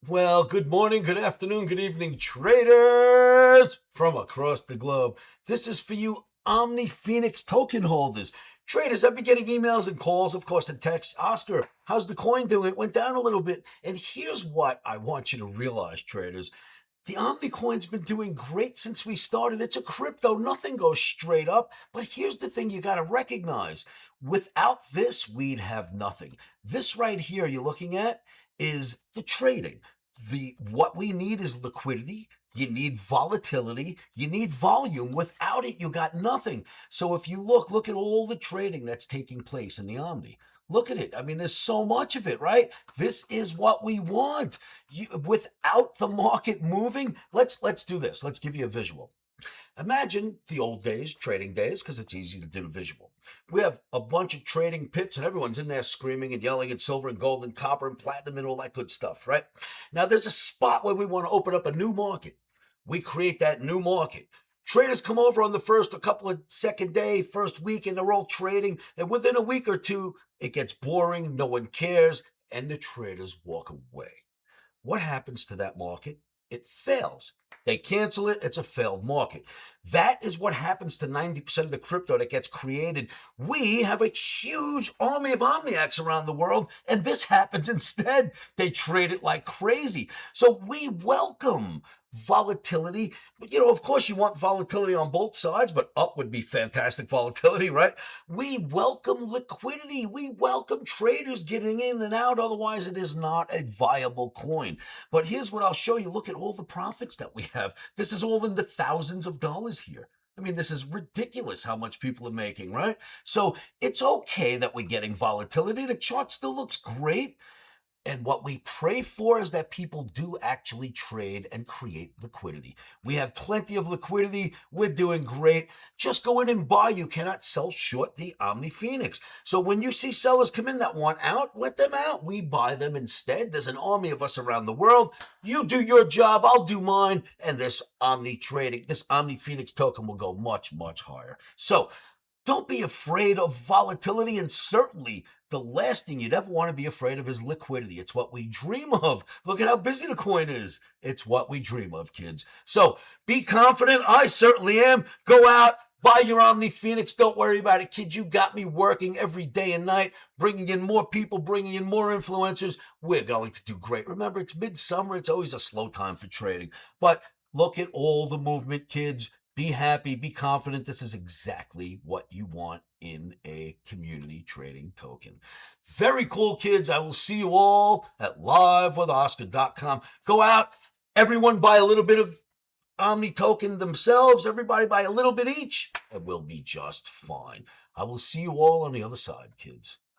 Well, good morning, good afternoon, good evening, traders from across the globe. This is for you OMNIPHOENIX token holders. Traders, I've been getting emails and calls, of course, and texts. Oscar, how's the coin doing? It went down a little bit. And here's what I want you to realize, traders. The Omni coin's been doing great since we started. It's a crypto. Nothing goes straight up. But here's the thing you got to recognize. Without this, we'd have nothing. This right here you're looking at is the trading. What we need is liquidity. You need volatility. You need volume. Without it, you got nothing. So if you look at all the trading that's taking place in the Omni. Look at it. I mean, there's so much of it, right? This is what we want. Without the market moving, let's do this. Let's give you a visual. Imagine the old days, trading days, because it's easy to do a visual. We have a bunch of trading pits, and everyone's in there screaming and yelling at silver and gold and copper and platinum and all that good stuff, right? Now, there's a spot where we want to open up a new market. We create that new market. Traders come over on the first, a couple of second day, first week, and they're all trading. And within a week or two, it gets boring, no one cares, and the traders walk away. What happens to that market? It fails. They cancel it. It's a failed market. That is what happens to 90% of the crypto that gets created. We have a huge army of OMNIACs around the world, and this happens instead. They trade it like crazy. So we welcome volatility. But, of course, you want volatility on both sides, but up would be fantastic volatility, right? We welcome liquidity. We welcome traders getting in and out. Otherwise, it is not a viable coin. But here's what I'll show you. Look at all the profits that we have. This is all in the thousands of dollars here. I mean, this is ridiculous how much people are making, right? So it's okay that we're getting volatility. The chart still looks great. And what we pray for is that people do actually trade and create liquidity. We have plenty of liquidity. We're doing great. Just go in and buy. You cannot sell short the OMNIPHOENIX. So when you see sellers come in that want out, let them out. We buy them instead. There's an army of us around the world. You do your job. I'll do mine. And this Omni trading, this OMNIPHOENIX token will go much, much higher. So don't be afraid of volatility, and certainly the last thing you'd ever want to be afraid of is liquidity. It's what we dream of. Look at how busy the coin is. It's what we dream of, kids. So be confident. I certainly am. Go out, buy your OMNIPHOENIX. Don't worry about it, kids. You got me working every day and night, bringing in more people, bringing in more influencers. We're going to do great. Remember, it's midsummer. It's always a slow time for trading. But look at all the movement, kids. Be happy, be confident. This is exactly what you want in a community trading token. Very cool, kids. I will see you all at livewithoscar.com. Go out. Everyone buy a little bit of Omni token themselves. Everybody buy a little bit each, and we'll be just fine. I will see you all on the other side, kids.